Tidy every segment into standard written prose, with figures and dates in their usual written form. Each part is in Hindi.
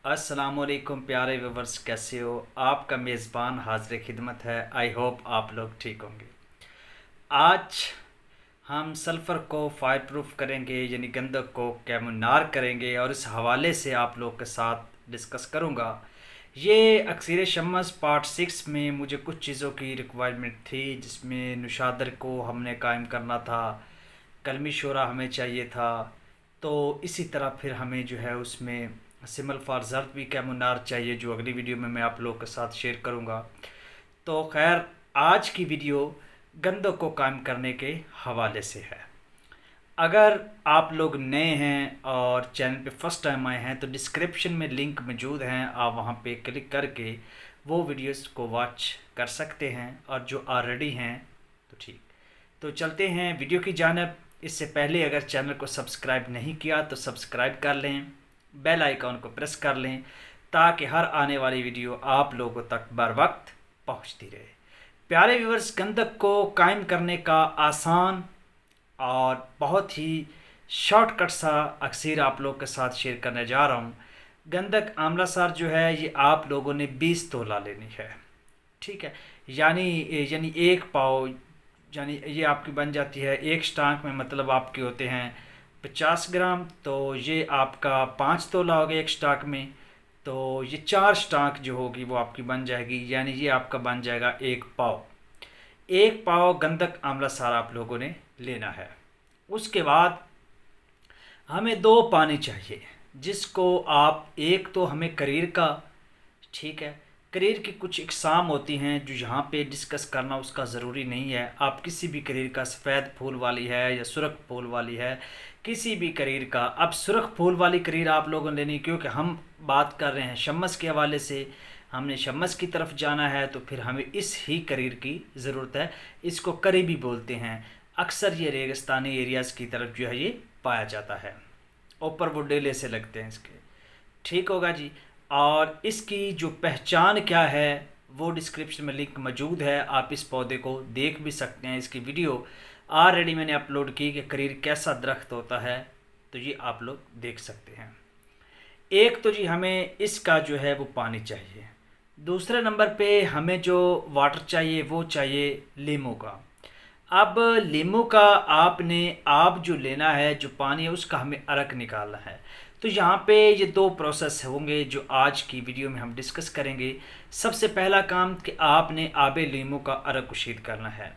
अस्सलामुअलैकुम प्यारे व्यूवर्स, कैसे हो। आपका मेज़बान हाजिर खिदमत है। आई होप आप लोग ठीक होंगे। आज हम सल्फ़र को फायर प्रूफ करेंगे, यानी गंधक को कैमुनार करेंगे, और इस हवाले से आप लोग के साथ डिस्कस करूँगा। ये अक्सर शम्स पार्ट 6 में मुझे कुछ चीज़ों की रिक्वायरमेंट थी, जिसमें नुशादर को हमने कायम करना था, कलमी शोरा हमें चाहिए था। तो इसी तरह फिर हमें जो है उसमें सिमल फार ज़र्द भी कैमुनार चाहिए, जो अगली वीडियो में मैं आप लोग के साथ शेयर करूँगा। तो खैर, आज की वीडियो गंधक को कायम करने के हवाले से है। अगर आप लोग नए हैं और चैनल पे फर्स्ट टाइम आए हैं तो डिस्क्रिप्शन में लिंक मौजूद हैं, आप वहां पे क्लिक करके वो वीडियोस को वॉच कर सकते हैं, और जो ऑलरेडी हैं तो ठीक। तो चलते हैं वीडियो की जानिब। इससे पहले अगर चैनल को सब्सक्राइब नहीं किया तो सब्सक्राइब कर लें, बेल आइकॉन को प्रेस कर लें, ताकि हर आने वाली वीडियो आप लोगों तक बर वक्त पहुँचती रहे। प्यारे व्यूवर्स, गंधक को कायम करने का आसान और बहुत ही शॉर्टकट सा अक्सर आप लोग के साथ शेयर करने जा रहा हूँ। गंधक आंवला सार जो है ये आप लोगों ने 20 तोला लेनी है, ठीक है। यानी यानी एक पाव, यानी ये आपकी बन जाती है एक स्टांक में, मतलब आपके होते हैं 50 ग्राम। तो ये आपका 5 तोला हो गया एक स्टाक में। तो ये 4 स्टांक जो होगी वो आपकी बन जाएगी, यानी ये आपका बन जाएगा एक पाव। एक पाव गंधक आंवला सार आप लोगों ने लेना है। उसके बाद हमें 2 पानी चाहिए, जिसको आप, एक तो हमें करीर का, ठीक है। करीर की कुछ इकसाम होती हैं जो यहाँ पे डिस्कस करना उसका ज़रूरी नहीं है। आप किसी भी करीर का, सफ़ेद फूल वाली है या सुरख फूल वाली है, किसी भी करीर का। अब सुरख फूल वाली करीर आप लोगों ने लेनी, क्योंकि हम बात कर रहे हैं शम्स के हवाले से, हमने शम्स की तरफ जाना है, तो फिर हमें इस ही करीर की ज़रूरत है। इसको करी भी बोलते हैं। अक्सर ये रेगिस्तानी एरियाज़ की तरफ जो है ये पाया जाता है। ऊपर वो डेले से लगते हैं इसके, ठीक होगा जी। और इसकी जो पहचान क्या है वो डिस्क्रिप्शन में लिंक मौजूद है, आप इस पौधे को देख भी सकते हैं। इसकी वीडियो ऑलरेडी मैंने अपलोड की कि करीर कैसा दरख्त होता है, तो ये आप लोग देख सकते हैं। एक तो जी हमें इसका जो है वो पानी चाहिए। दूसरे नंबर पे हमें जो वाटर चाहिए वो चाहिए लीमू का। अब लीमू का आपने आप जो लेना है, जो पानी है उसका हमें अरक निकालना है। तो यहाँ पे ये 2 प्रोसेस होंगे जो आज की वीडियो में हम डिस्कस करेंगे। सबसे पहला काम कि आपने आबे लीमू का अरक कुशीद करना है।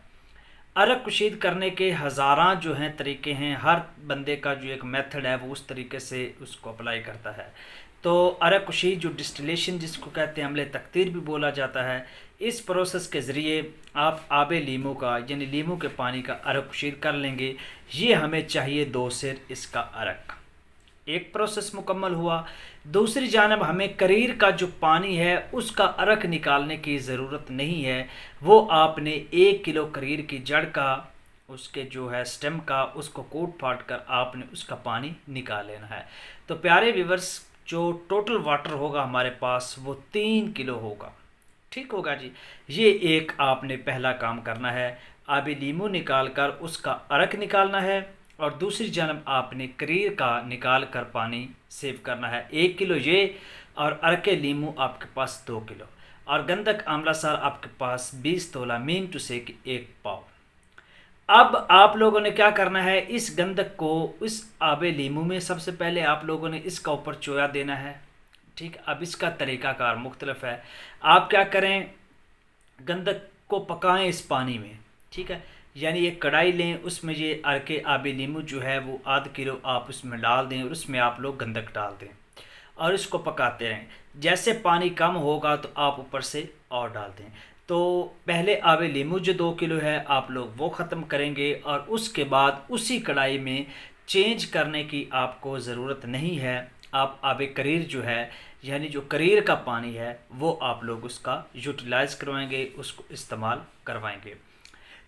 अरक कुशीद करने के हज़ारा जो हैं तरीके हैं, हर बंदे का जो एक मेथड है वो उस तरीके से उसको अप्लाई करता है। तो अरक कुशीद जो डिस्टिलेशन जिसको कहते हैं, अमले तकतीर भी बोला जाता है, इस प्रोसेस के ज़रिए आप आबे लीमू का, यानी लीमू के पानी का अरक कुशीद कर लेंगे। ये हमें चाहिए 2 सेर इसका अरक। एक प्रोसेस मुकम्मल हुआ। दूसरी जानब हमें करीर का जो पानी है उसका अरक निकालने की ज़रूरत नहीं है। वो आपने 1 किलो करीर की जड़ का, उसके जो है स्टेम का, उसको कूट फाट कर आपने उसका पानी निकाल लेना है। तो प्यारे व्यूवर्स, जो टोटल वाटर होगा हमारे पास वो 3 किलो होगा, ठीक होगा जी। ये एक आपने पहला काम करना है, आबे लीमू निकाल कर उसका अरक निकालना है, और दूसरी जानब आपने करीर का निकाल कर पानी सेव करना है। 1 किलो ये, और अरके लीमू आपके पास 2 किलो, और गंधक आंवला सार आपके पास 20 तोला, मीन टू से कि 1 पाव। अब आप लोगों ने क्या करना है, इस गंधक को इस आबे लीमू में सबसे पहले आप लोगों ने इसका ऊपर चोया देना है, ठीक। अब इसका तरीक़ाकार मुख्तलिफ है। आप क्या करें, गंधक को पकाएं इस पानी में, ठीक है। यानी एक कढ़ाई लें, उसमें ये अरके आबे लीमू जो है वो आध किलो आप उसमें डाल दें, और उसमें आप लोग गंधक डाल दें और इसको पकाते रहें। जैसे पानी कम होगा तो आप ऊपर से और डाल दें। तो पहले आबे लीमू जो 2 किलो है आप लोग वो ख़त्म करेंगे, और उसके बाद उसी कढ़ाई में चेंज करने की आपको ज़रूरत नहीं है। आप आबे करीर जो है, यानी जो करीर का पानी है, वो आप लोग उसका यूटिलाइज़ करवाएंगे, उसको इस्तेमाल करवाएंगे।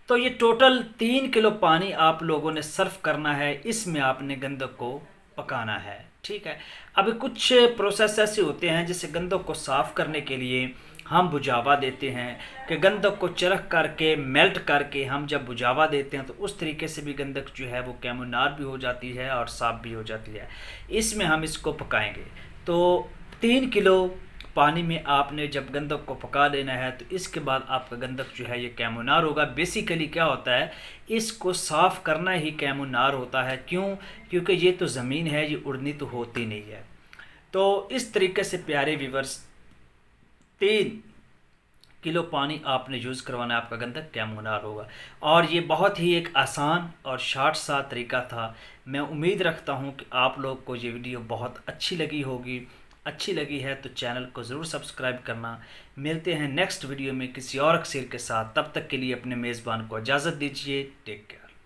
तो ये टोटल 3 किलो पानी आप लोगों ने सर्व करना है, इसमें आपने गंधक को पकाना है, ठीक है। अब कुछ प्रोसेस ऐसे होते हैं जैसे गंधक को साफ़ करने के लिए हम बुझावा देते हैं, कि गंधक को चरख करके मेल्ट करके हम जब बुझावा देते हैं तो उस तरीके से भी गंधक जो है वो कैमुनार भी हो जाती है और साफ़ भी हो जाती है। इसमें हम इसको पकाएंगे। तो 3 किलो पानी में आपने जब गंधक को पका लेना है तो इसके बाद आपका गंधक जो है ये कैमोनार होगा। बेसिकली क्या होता है, इसको साफ़ करना ही कैमोनार होता है। क्यों? क्योंकि ये तो ज़मीन है, ये उड़नी तो होती नहीं है। तो इस तरीके से प्यारे व्यूअर्स 3 किलो पानी आपने यूज़ करवाना है, आपका गंधक कैमोनार होगा। और ये बहुत ही एक आसान और शॉर्ट सा तरीका था। मैं उम्मीद रखता हूँ कि आप लोग को ये वीडियो बहुत अच्छी लगी होगी। अच्छी लगी है तो चैनल को ज़रूर सब्सक्राइब करना। मिलते हैं नेक्स्ट वीडियो में किसी और अक्सर के साथ। तब तक के लिए अपने मेज़बान को इजाज़त दीजिए। Take care.